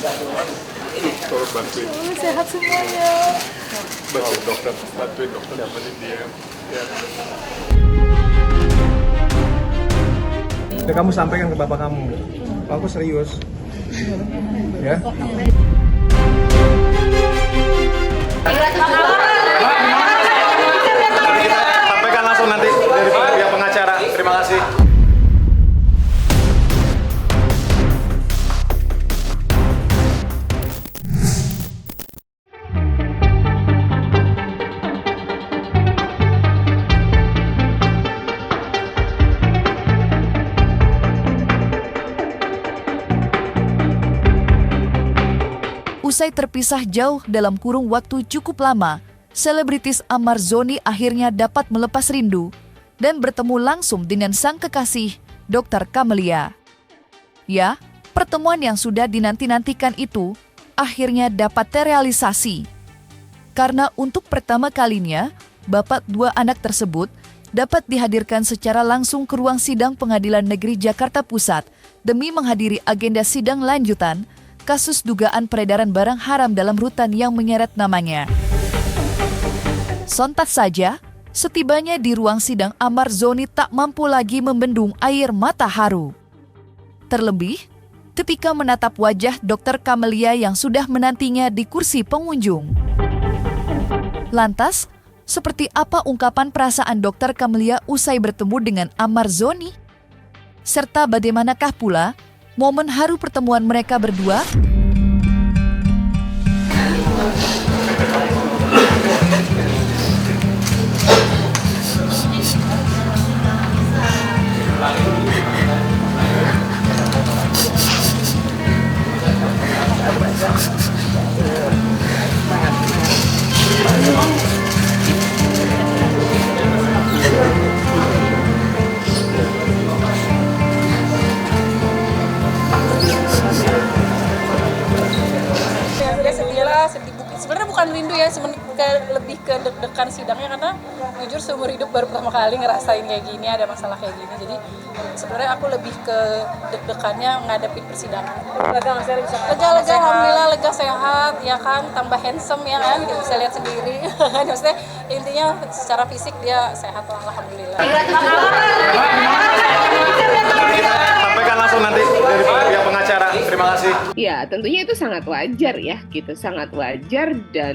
Tolong bantuin. Sehat semuanya. Bantuin dokter nemenin dia. Ya. Udah kamu sampaikan ke bapak kamu, aku serius, ya. Kita sampaikan langsung nanti dari pihak pengacara. Terima kasih. Usai terpisah jauh dalam kurung waktu cukup lama, selebritis Amar Zoni akhirnya dapat melepas rindu dan bertemu langsung dengan sang kekasih, Dr. Camelia. Ya, pertemuan yang sudah dinanti-nantikan itu akhirnya dapat terrealisasi. Karena untuk pertama kalinya, bapak dua anak tersebut dapat dihadirkan secara langsung ke ruang sidang Pengadilan Negeri Jakarta Pusat demi menghadiri agenda sidang lanjutan kasus dugaan peredaran barang haram dalam rutan yang menyeret namanya. Sontak saja, setibanya di ruang sidang Amar Zoni tak mampu lagi membendung air mata haru. Terlebih, ketika menatap wajah Dr. Camelia yang sudah menantinya di kursi pengunjung. Lantas, seperti apa ungkapan perasaan Dr. Camelia usai bertemu dengan Amar Zoni? Serta bagaimanakah pula momen haru pertemuan mereka berdua? Sebenarnya bukan rindu ya, lebih ke deg-degan sidangnya karena jujur seumur hidup baru pertama kali ngerasain kayak gini, ada masalah kayak gini. Jadi sebenarnya aku lebih ke deg-degannya ngadepin persidangan. Lega, alhamdulillah lega, sehat, ya kan, tambah handsome ya kan, kita bisa lihat sendiri. Maksudnya intinya secara fisik dia sehat lah, alhamdulillah. Kita sampaikan langsung nanti dari pihak pengacara. Terima kasih. Ya, tentunya itu sangat wajar ya, gitu, sangat wajar dan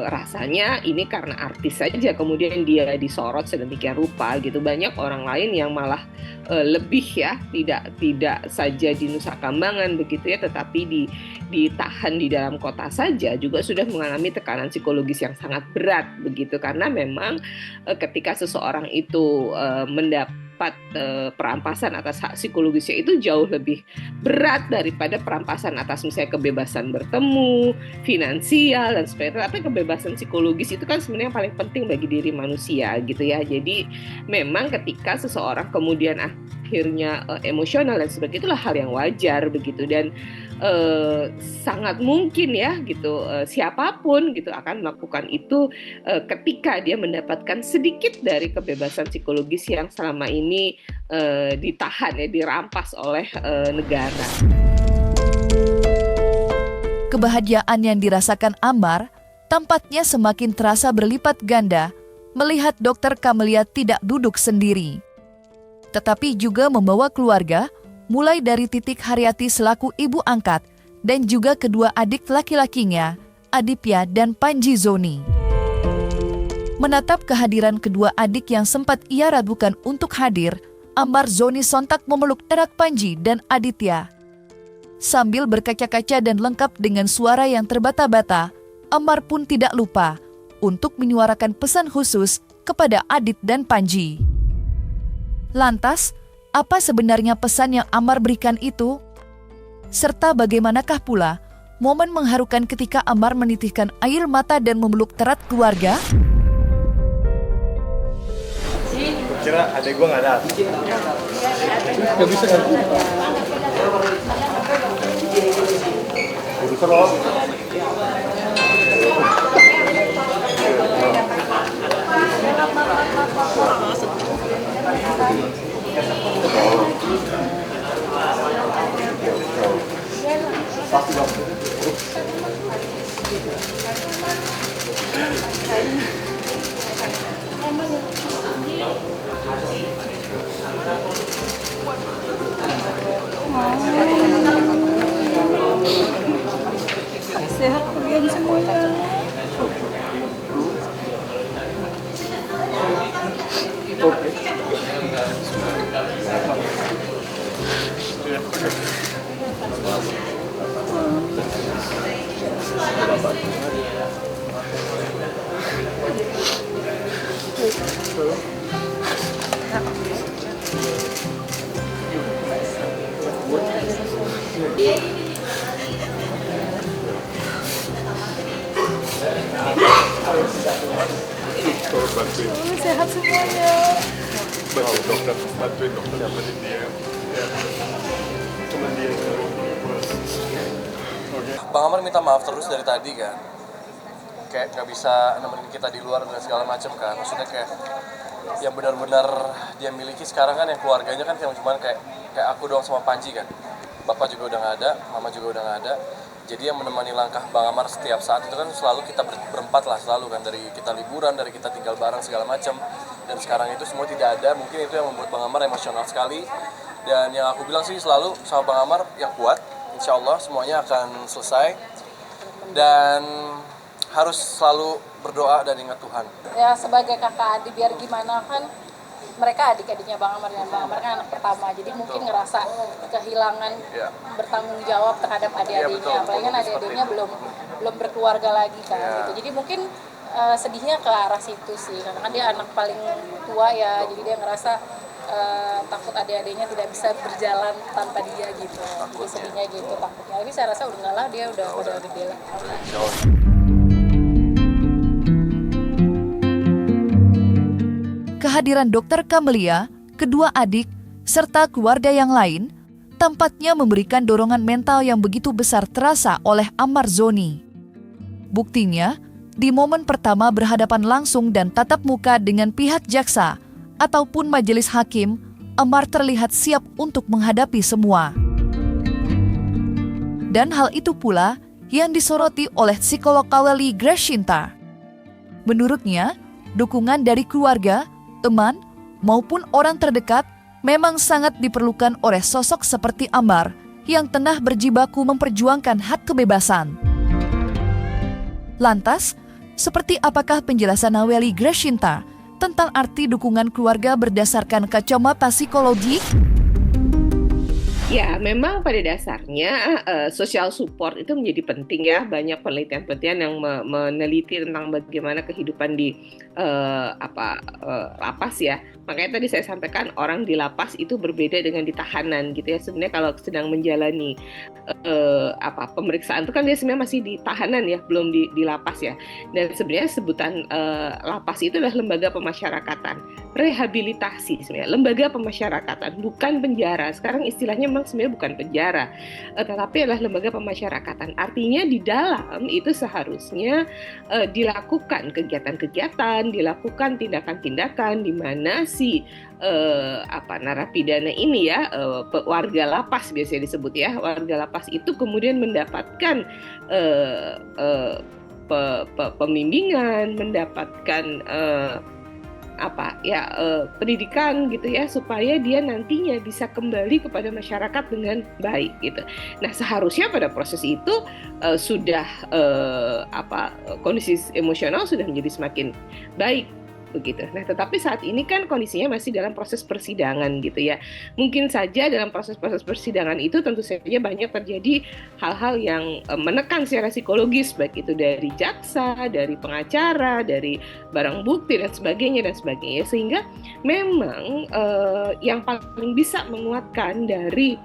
rasanya ini karena artis saja kemudian dia disorot sedemikian rupa gitu. Banyak orang lain yang malah lebih ya, tidak saja di Nusa Kambangan begitu ya, tetapi ditahan di dalam kota saja juga sudah mengalami tekanan psikologis yang sangat berat begitu, karena memang ketika seseorang itu mendapat perampasan atas hak psikologisnya itu jauh lebih berat daripada perampasan atas misalnya kebebasan bertemu, finansial dan sebagainya. Tapi kebebasan psikologis itu kan sebenarnya yang paling penting bagi diri manusia gitu ya. Jadi memang ketika seseorang kemudian akhirnya emosional dan sebagainya, itulah hal yang wajar begitu, dan sangat mungkin ya gitu siapapun gitu akan melakukan itu ketika dia mendapatkan sedikit dari kebebasan psikologis yang selama ini ditahan ya, dirampas oleh negara. Kebahagiaan yang dirasakan Amar tampaknya semakin terasa berlipat ganda melihat Dr. Camelia tidak duduk sendiri, tetapi juga membawa keluarga, mulai dari Titik Haryati selaku ibu angkat dan juga kedua adik laki-lakinya, Aditya dan Panji Zoni. Menatap kehadiran kedua adik yang sempat ia ragukan untuk hadir, Amar Zoni sontak memeluk erat Panji dan Aditya. Sambil berkaca-kaca dan lengkap dengan suara yang terbata-bata, Amar pun tidak lupa untuk menyuarakan pesan khusus kepada Adit dan Panji. Lantas, apa sebenarnya pesan yang Amar berikan itu? Serta bagaimanakah pula momen mengharukan ketika Amar menitikkan air mata dan memeluk erat keluarga? Kira adek gue nggak ada. Gak bisa kan? Urusan lo. Pasti Sehat semuanya. Bantuin dokter dapetin dia. Ya. Cuman dia yang tahu. Bang Amar minta maaf terus dari tadi kan, kayak nggak bisa nemenin kita di luar dan segala macam kan. Maksudnya kayak yang benar-benar dia miliki sekarang kan yang keluarganya kan cuman kayak aku doang sama Panji kan. Bapak juga udah nggak ada, Mama juga udah nggak ada. Jadi yang menemani langkah Bang Amar setiap saat itu kan selalu kita berempat lah, selalu kan, dari kita liburan, dari kita tinggal bareng segala macam. Dan sekarang itu semua tidak ada, mungkin itu yang membuat Bang Amar emosional sekali. Dan yang aku bilang sih selalu sama Bang Amar yang kuat, insya Allah semuanya akan selesai. Dan harus selalu berdoa dan ingat Tuhan. Ya sebagai kakak adik biar gimana kan, mereka adik-adiknya Bang Amar dan Bang Amar kan anak pertama, jadi mungkin ngerasa kehilangan bertanggung jawab terhadap adik-adiknya, apalagi kan adik-adiknya belum berkeluarga lagi kan gitu. Jadi mungkin sedihnya ke arah situ sih, karena kan dia anak paling tua ya, jadi dia ngerasa takut adik-adiknya tidak bisa berjalan tanpa dia gitu. Jadi sedihnya gitu takutnya. Tapi saya rasa udah enggak lah, dia udah gede lah. Kehadiran Dr. Camelia, kedua adik, serta keluarga yang lain tampaknya memberikan dorongan mental yang begitu besar terasa oleh Ammar Zoni. Buktinya, di momen pertama berhadapan langsung dan tatap muka dengan pihak jaksa ataupun majelis hakim, Ammar terlihat siap untuk menghadapi semua. Dan hal itu pula yang disoroti oleh psikolog Kaweli Greshinta. Menurutnya, dukungan dari keluarga, teman, maupun orang terdekat memang sangat diperlukan oleh sosok seperti Ammar yang tengah berjibaku memperjuangkan hak kebebasan. Lantas, seperti apakah penjelasan Kaweli Greshinta tentang arti dukungan keluarga berdasarkan kacamata psikologi? Ya, memang pada dasarnya social support itu menjadi penting ya. Banyak penelitian-penelitian yang meneliti tentang bagaimana kehidupan di lapas ya. Makanya tadi saya sampaikan orang di lapas itu berbeda dengan di tahanan gitu ya. Sebenarnya kalau sedang menjalani pemeriksaan itu kan dia sebenarnya masih di tahanan ya, belum di lapas ya. Dan sebenarnya sebutan lapas itu adalah lembaga pemasyarakatan, rehabilitasi sebenarnya, lembaga pemasyarakatan, bukan penjara. Sekarang istilahnya memang sebenarnya bukan penjara, tetapi adalah lembaga pemasyarakatan. Artinya di dalam itu seharusnya dilakukan kegiatan-kegiatan, dilakukan tindakan-tindakan di mana si narapidana ini ya, warga lapas biasanya disebut ya, warga lapas itu kemudian mendapatkan pembimbingan, mendapatkan pendidikan gitu ya, supaya dia nantinya bisa kembali kepada masyarakat dengan baik gitu. Nah, seharusnya pada proses itu sudah kondisi emosional sudah menjadi semakin baik begitu. Nah, tetapi saat ini kan kondisinya masih dalam proses persidangan gitu ya. Mungkin saja dalam proses-proses persidangan itu tentu saja banyak terjadi hal-hal yang menekan secara psikologis, baik itu dari jaksa, dari pengacara, dari barang bukti dan sebagainya. Sehingga memang yang paling bisa menguatkan dari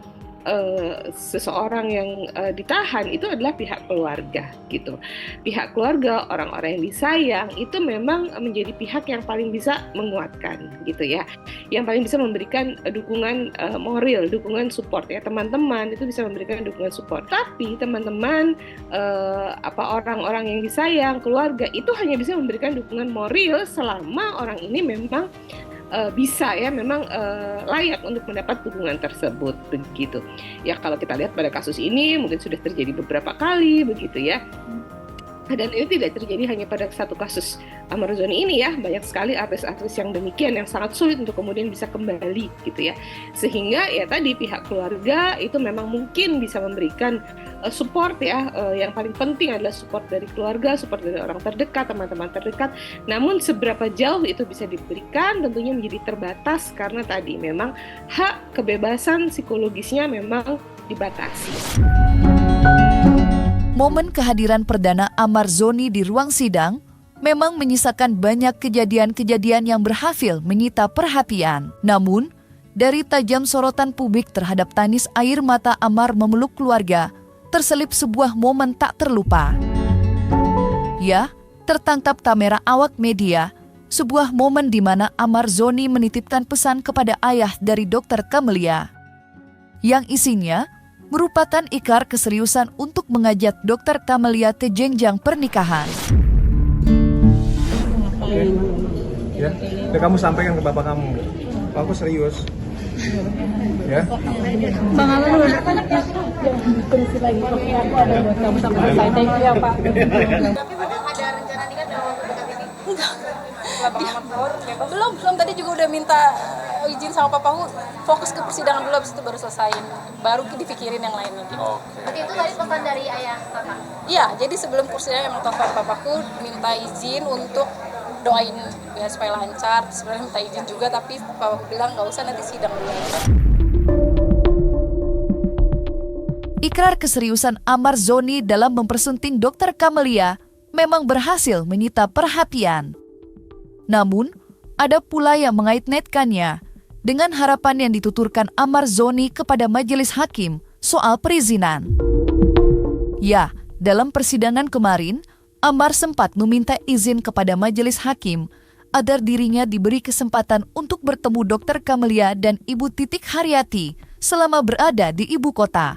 seseorang yang ditahan itu adalah pihak keluarga gitu. Pihak keluarga, orang-orang yang disayang itu memang menjadi pihak yang paling bisa menguatkan gitu ya. Yang paling bisa memberikan dukungan moral, dukungan support ya. Teman-teman itu bisa memberikan dukungan support. Tapi teman-teman orang-orang yang disayang, keluarga itu hanya bisa memberikan dukungan moral selama orang ini memang bisa ya, memang layak untuk mendapat dukungan tersebut begitu. Ya, kalau kita lihat pada kasus ini mungkin sudah terjadi beberapa kali begitu ya. Dan ini tidak terjadi hanya pada satu kasus Amarzoni ini ya, banyak sekali artis-artis yang demikian yang sangat sulit untuk kemudian bisa kembali gitu ya. Sehingga ya tadi pihak keluarga itu memang mungkin bisa memberikan support ya, yang paling penting adalah support dari keluarga, support dari orang terdekat, teman-teman terdekat. Namun seberapa jauh itu bisa diberikan tentunya menjadi terbatas karena tadi memang hak kebebasan psikologisnya memang dibatasi. Momen kehadiran perdana Amarzoni di ruang sidang memang menyisakan banyak kejadian-kejadian yang berhasil menyita perhatian. Namun, dari tajam sorotan publik terhadap tangis air mata Amar memeluk keluarga, terselip sebuah momen tak terlupa. Ya, tertangkap kamera awak media, sebuah momen di mana Amarzoni menitipkan pesan kepada ayah dari Dr. Camelia, yang isinya merupakan ikrar keseriusan untuk mengajak Dr. Camelia ke jenjang pernikahan. Oke. Ya, udah kamu sampaikan ke bapak kamu. Aku serius. Ya. Bang Alan udah kondisi lagi tapi aku ada buat kamu sama saya. Thank you ya Pak. Tapi belum ada rencana nikah dalam waktu dekat ini? Belum tadi juga udah minta izin sama papaku, fokus ke persidangan dulu, habis itu baru selesaiin, baru dipikirin yang lainnya gitu. Berarti itu tadi pesan dari ayah kakak? Iya, jadi sebelum persidangan emang telepon papaku minta izin untuk doain ya supaya lancar. Sebenarnya minta izin juga tapi papaku bilang nggak usah, nanti sidang dulu. Ikrar keseriusan Amarzoni dalam mempersunting Dr. Camelia memang berhasil menyita perhatian. Namun, ada pula yang mengait-ngaitkannya dengan harapan yang dituturkan Amarzoni kepada majelis hakim soal perizinan. Ya, dalam persidangan kemarin, Amar sempat meminta izin kepada majelis hakim agar dirinya diberi kesempatan untuk bertemu Dr. Camelia dan Ibu Titik Haryati selama berada di ibu kota.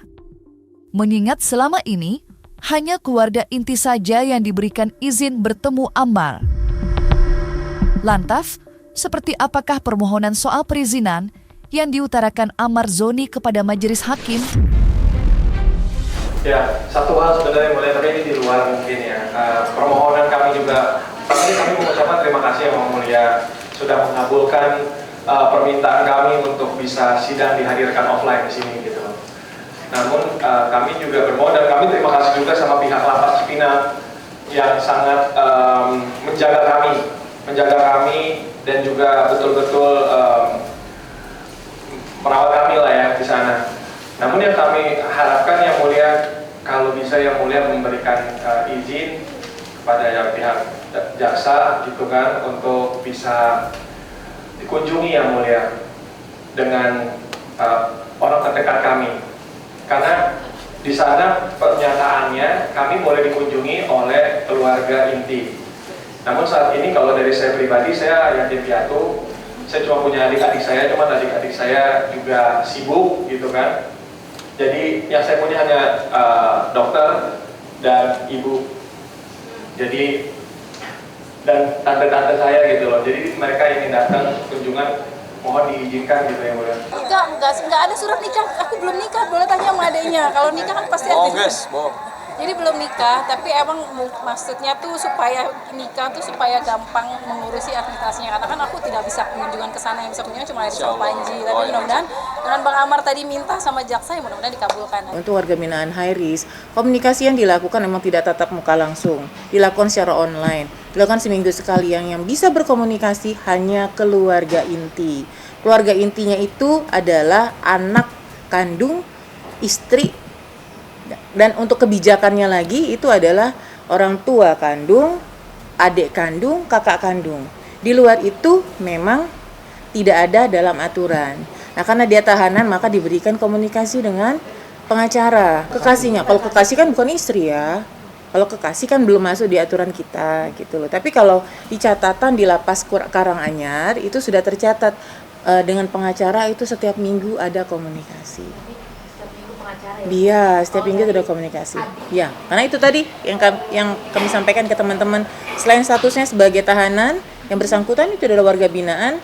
Mengingat selama ini, hanya keluarga inti saja yang diberikan izin bertemu Amar. Lantas, seperti apakah permohonan soal perizinan yang diutarakan Amarzoni kepada majelis hakim? Ya, satu hal sebenarnya mulai, tapi ini di luar mungkin ya. Permohonan kami juga, tapi kami mengucapkan terima kasih Yang Mulia sudah mengabulkan permintaan kami untuk bisa sidang dihadirkan offline di sini gitu. Namun kami juga bermohon dan kami terima kasih juga sama pihak Lapas Cipinang yang sangat menjaga kami dan juga betul-betul merawat kami lah ya di sana. Namun yang kami harapkan Yang Mulia, kalau bisa Yang Mulia memberikan izin kepada pihak jaksa gitu kan untuk bisa dikunjungi Yang Mulia dengan orang terdekat kami. Karena di sana pernyataannya kami boleh dikunjungi oleh keluarga inti. Namun saat ini kalau dari saya pribadi, saya yatim piatu, saya cuma punya adik-adik saya, cuma adik-adik saya juga sibuk gitu kan. Jadi yang saya punya hanya dokter dan ibu. Jadi dan tante-tante saya gitu loh. Jadi mereka ingin datang kunjungan, mohon diizinkan gitu ya Mulia. Enggak ada surat nikah. Aku belum nikah, boleh tanya sama adeknya. Kalau nikah kan pasti ada. Bohong. Jadi belum nikah, tapi emang maksudnya tuh supaya nikah tuh supaya gampang mengurusi administrasinya. Karena kan aku tidak bisa kunjungan ke sana, yang bisa kunjungan cuma dari sama Panji. Tapi mudah-mudahan dengan Bang Amar tadi minta sama jaksa, ya mudah-mudahan dikabulkan. Untuk warga binaan High Risk, komunikasi yang dilakukan memang tidak tatap muka langsung, dilakukan secara online, dilakukan seminggu sekali. Yang bisa berkomunikasi hanya keluarga inti. Keluarga intinya itu adalah anak kandung, istri, dan untuk kebijakannya lagi itu adalah orang tua kandung, adik kandung, kakak kandung. Di luar itu memang tidak ada dalam aturan. Nah, karena dia tahanan maka diberikan komunikasi dengan pengacara, kekasihnya. Kalau kekasih kan bukan istri ya. Kalau kekasih kan belum masuk di aturan kita gitu loh. Tapi kalau di catatan di Lapas Karanganyar itu sudah tercatat dengan pengacara itu setiap minggu ada komunikasi. Dia setiap minggu sudah komunikasi. Ya, karena itu tadi yang kami sampaikan ke teman-teman. Selain statusnya sebagai tahanan, yang bersangkutan itu adalah warga binaan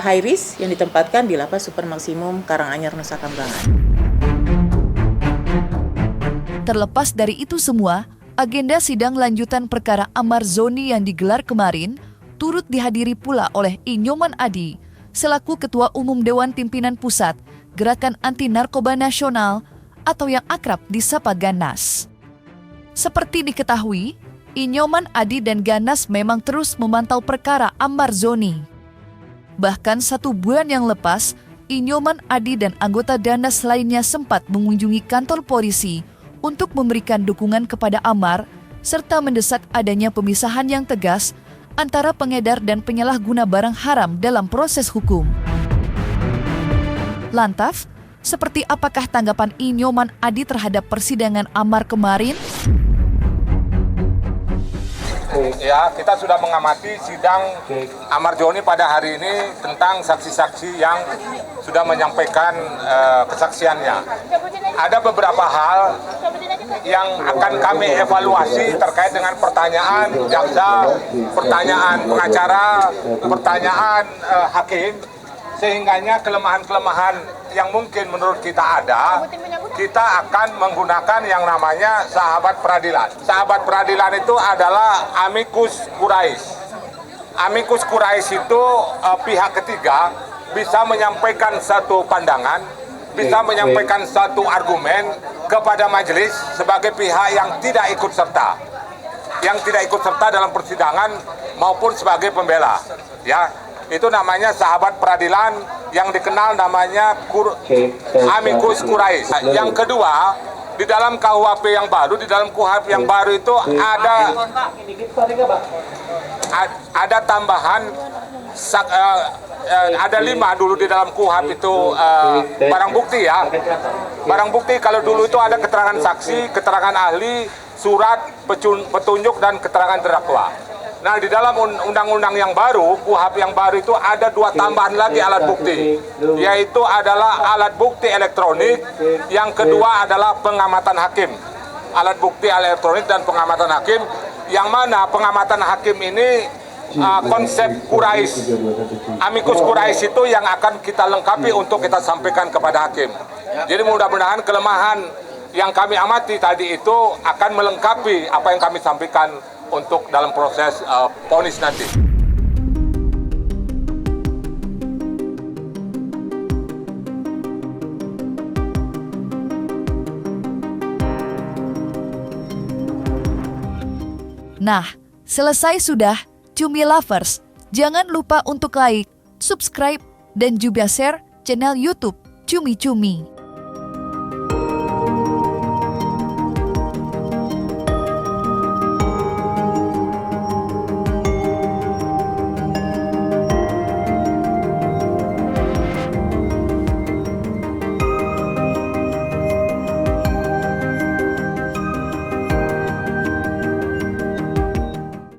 high risk yang ditempatkan di Lapas Super Maksimum Karanganyar, Nusa Kambangan. Terlepas dari itu semua, Agenda sidang lanjutan perkara Amar Zoni yang digelar kemarin turut dihadiri pula oleh Inyoman Adi selaku Ketua Umum Dewan Pimpinan Pusat Gerakan Anti Narkoba Nasional atau yang akrab disapa Ganas. Seperti diketahui, Inyoman Adi dan Ganas memang terus memantau perkara Amar Zoni. Bahkan 1 bulan yang lepas, Inyoman Adi dan anggota Ganas lainnya sempat mengunjungi kantor polisi untuk memberikan dukungan kepada Amar serta mendesak adanya pemisahan yang tegas antara pengedar dan penyalahguna barang haram dalam proses hukum. Lantas, seperti apakah tanggapan Inyoman Adi terhadap persidangan Amar kemarin? Ya, kita sudah mengamati sidang Amar Zoni pada hari ini tentang saksi-saksi yang sudah menyampaikan kesaksiannya. Ada beberapa hal yang akan kami evaluasi terkait dengan pertanyaan jaksa, pertanyaan pengacara, pertanyaan hakim, sehingganya kelemahan-kelemahan yang mungkin menurut kita ada, kita akan menggunakan yang namanya sahabat peradilan. Sahabat peradilan itu adalah amicus curiae. Amicus curiae itu pihak ketiga bisa menyampaikan satu pandangan, bisa menyampaikan satu argumen kepada majelis sebagai pihak yang tidak ikut serta. Yang tidak ikut serta dalam persidangan maupun sebagai pembela. Ya, itu namanya sahabat peradilan yang dikenal namanya amicus curiae. Yang kedua, di dalam KUHP yang baru, di dalam KUHP yang baru itu ada tambahan ada 5 dulu di dalam KUHP itu barang bukti ya. Barang bukti kalau dulu itu ada keterangan saksi, keterangan ahli, surat, petunjuk dan keterangan terdakwa. Nah, di dalam undang-undang yang baru, KUHP yang baru itu ada 2 tambahan lagi alat bukti, yaitu adalah alat bukti elektronik, yang kedua adalah pengamatan hakim. Alat bukti elektronik dan pengamatan hakim, yang mana pengamatan hakim ini konsep curiae, amicus curiae itu yang akan kita lengkapi untuk kita sampaikan kepada hakim. Jadi mudah-mudahan kelemahan yang kami amati tadi itu akan melengkapi apa yang kami sampaikan untuk dalam proses vonis nanti. Nah, selesai sudah Cumi Lovers. Jangan lupa untuk like, subscribe, dan juga share channel YouTube Cumi Cumi.